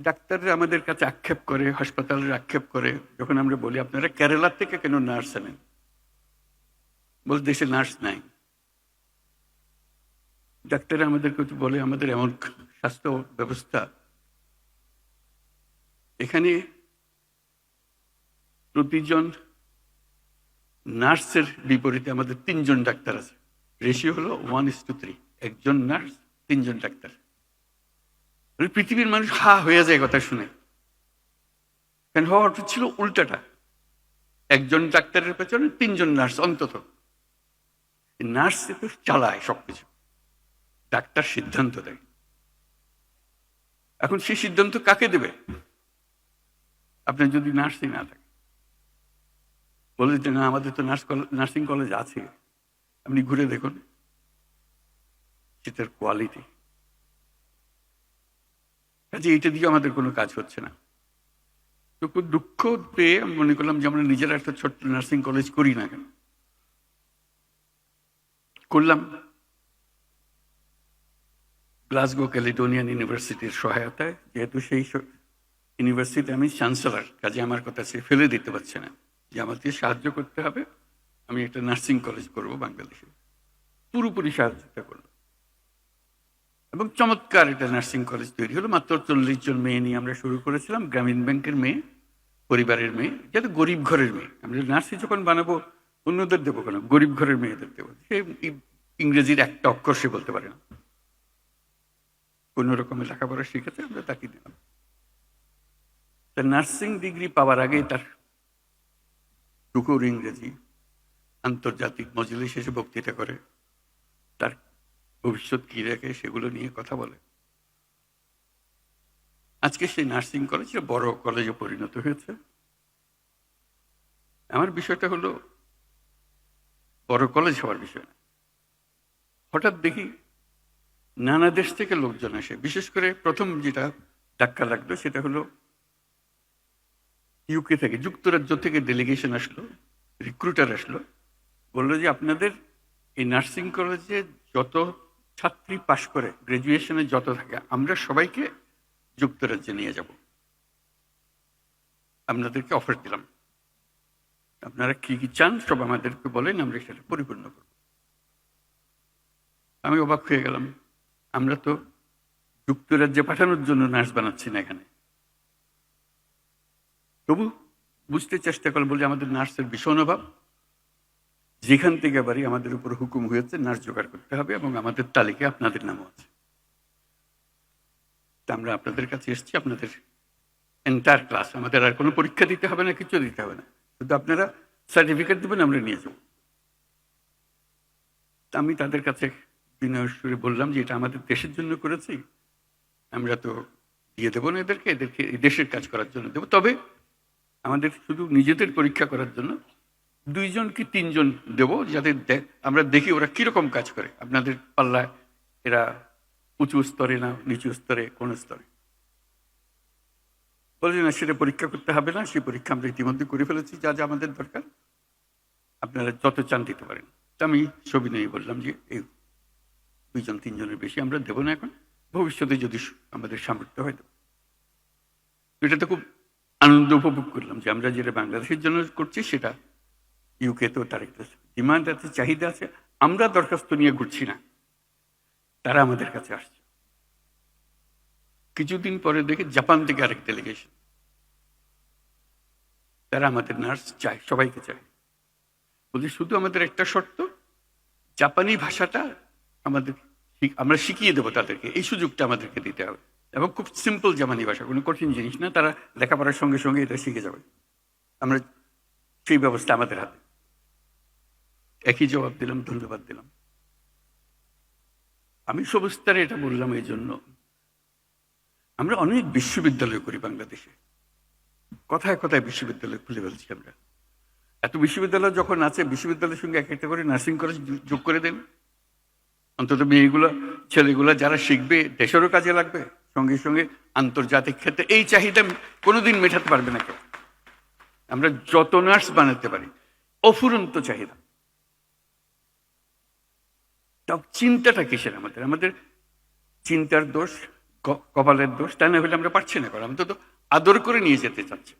ডাক্তাররা আমাদের কাছে আক্ষেপ করে, হাসপাতালের আক্ষেপ করে, যখন আমরা বলি আপনারা কেরালা থেকে কেন নার্স আনেন, বলে দেশে নার্স নাই। ডাক্তাররা আমাদেরকে বলে আমাদের এমন স্বাস্থ্য ব্যবস্থা, এখানে প্রতিজন নার্সের বিপরীতে আমাদের 3 জন ডাক্তার আছে। রেশিও হলো 1:3, একজন নার্স 3 জন ডাক্তার। পৃথিবীর মানুষ হা হয়ে যায় কথা শুনে, কারণ হওয়ার ছিল উল্টাটা, একজন ডাক্তারের পেছনে 3 জন নার্স অন্তত। নার্স তো চালায় সবকিছু, ডাক্তার সিদ্ধান্ত দেয়। এখন সেই সিদ্ধান্ত কাকে দেবে? আপনার যদি নার্সই না থাকে, বলে যে না আমাদের তো নার্সিং কলেজ আছে, আপনি ঘুরে দেখুন সেটার কোয়ালিটি। কাজে এইটা দিয়ে আমাদের কোনো কাজ হচ্ছে না। তো খুব দুঃখ পেয়ে মনে করলাম যে আমরা নিজেরা একটা ছোট্ট নার্সিং কলেজ করি না কেন। করলাম গ্লাসগো ক্যালিডোনিয়ান ইউনিভার্সিটির সহায়তায়। যেহেতু সেই ইউনিভার্সিটি আমি চ্যান্সেলর, কাজে আমার কথা সে ফেলে দিতে পারছে না যে আমাকে সাহায্য করতে হবে, আমি একটা নার্সিং কলেজ করব বাংলাদেশে। পুরোপুরি সাহায্যটা করলো এবং চমৎকার একটা নার্সিং কলেজ তৈরি হলো। মাত্র 40 জন মেয়ে নিয়ে আমরা শুরু করেছিলাম, গ্রামীণ ব্যাংকের মেয়ে, পরিবারের মেয়ে, যাতে গরিব ঘরের মেয়ে। আমরা নার্সিং যখন বানাবো অন্যদের দেবো কেন, গরিব ঘরের মেয়েদের দেবো। সে ইংরেজির একটা অক্ষর সে বলতে পারে না, কোনো রকমের লেখাপড়া শিখেছে, আমরা তাকে দিলাম। তার নার্সিং ডিগ্রি পাওয়ার আগে তার টুকুর ইংরেজি, আন্তর্জাতিক মজলিস এসে বক্তৃতা করে, তার ভবিষ্যৎ কি রেখে সেগুলো নিয়ে কথা বলে। আজকে সেই নার্সিং কলেজ বড় কলেজে পরিণত হয়েছে। আমার বিষয়টা হলো বড় কলেজ হওয়ার বিষয় না। হঠাৎ দেখি নানা দেশ থেকে লোকজন আসে। বিশেষ করে প্রথম যেটা ধাক্কা লাগলো সেটা হলো ইউকে থেকে, যুক্তরাজ্য থেকে ডেলিগেশন আসলো, রিক্রুটার আসলো, বললো যে আপনাদের এই নার্সিং কলেজে যত ছাত্রী পাশ করে, গ্রাজুয়েশনে যত থাকে, আমরা সবাইকে যুক্তরাজ্যে নিয়ে যাব, আপনাদেরকে অফার দিলাম, আপনারা কি কি চান সব আমাদেরকে বলেন, আমরা সেটা পরিপূর্ণ করব। আমি অবাক হয়ে গেলাম, আমরা তো যুক্তরাজ্যে পাঠানোর জন্য নার্স বানাচ্ছি না এখানে। তবু বুঝতে চেষ্টা করলাম, বলে আমাদের নার্সের ভীষণ অভাব, যেখান থেকে বাড়ি আমাদের উপর হুকুম হয়েছে নার্স জোগাড় করতে হবে এবং আমাদের তালিকায় আপনাদের নামও আছে। তা আমরা আপনাদের কাছে এসেছি, আপনাদের এন্টায়ার ক্লাস, আমাদের আর কোনো পরীক্ষা দিতে হবে না, কিছু দিতে হবে না, শুধু আপনারা সার্টিফিকেট দেবেন, আমরা নিয়ে যাব। তা আমি তাদের কাছে বিনয় সুরে বললাম যে এটা আমাদের দেশের জন্য করেছি, আমরা তো দিয়ে দেবো না এদেরকে, এদেরকে দেশের কাজ করার জন্য দেবো, তবে আমাদের শুধু নিজেদের পরীক্ষা করার জন্য 2 জন কি 3 জন দেবো, যাতে আমরা দেখি ওরা কিরকম কাজ করে, আপনাদের পাল্লায় এরা উঁচু স্তরে না নিচু স্তরে, কোন স্তরে। বলে না সেটা পরীক্ষা করতে হবে না, সেই পরীক্ষা আমরা ইতিমধ্যে করে ফেলেছি, যা যা আমাদের দরকার আপনারা যত চান দিতে পারেন। তা আমি সবিনয়ে বললাম যে এই 2 জন 3 জনের বেশি আমরা দেবো না এখন, ভবিষ্যতে যদি আমাদের সামর্থ্য হয় দেবো। এটাতে খুব আনন্দ উপভোগ করলাম যে আমরা যেটা বাংলাদেশের জন্য করছি সেটা ইউকেতেও তার একটা ডিমান্ড আছে, চাহিদা আছে। আমরা দরখাস্ত নিয়ে ঘুরছি না, তারা আমাদের কাছে আসছে। কিছুদিন পরে দেখে জাপান থেকে আরেক ডেলিগেশন, তারা আমাদের নার্স চায়, সবাইকে চায়। বলছি শুধু আমাদের একটা শর্ত, জাপানি ভাষাটা আমাদের আমরা শিখিয়ে দেবো তাদেরকে, এই সুযোগটা আমাদেরকে দিতে হবে, এবং খুব সিম্পল জাপানি ভাষা, কোনো কঠিন জিনিস না, তারা লেখাপড়ার সঙ্গে সঙ্গে এটা শিখে যাবে, আমরা সেই ব্যবস্থা আমাদের হাতে। একই জবাব দিলাম, ধন্যবাদ দিলাম। আমি সবিস্তারে এটা বললাম এই জন্য, আমরা অনেক বিশ্ববিদ্যালয় করি বাংলাদেশে, কথায় কথায় বিশ্ববিদ্যালয় খুলে ফেলছি আমরা। এত বিশ্ববিদ্যালয় যখন আছে, বিশ্ববিদ্যালয়ের সঙ্গে এক একটা করে নার্সিং কলেজ যোগ করে দেন, অন্তত মেয়েগুলো ছেলেগুলো যারা শিখবে দেশেরও কাজে লাগবে, সঙ্গে সঙ্গে আন্তর্জাতিক ক্ষেত্রে এই চাহিদা কোনোদিন মেটাতে পারবে না কেউ। আমরা যত নার্স বানাতে পারি, অফুরন্ত চাহিদা। তাও চিন্তাটা কিসের আমাদের? আমাদের চিন্তার দোষ, কপালের দোষ, তা না হলে আমরা পারছি না করা। আমি তো আদর করে নিয়ে যেতে চাচ্ছি।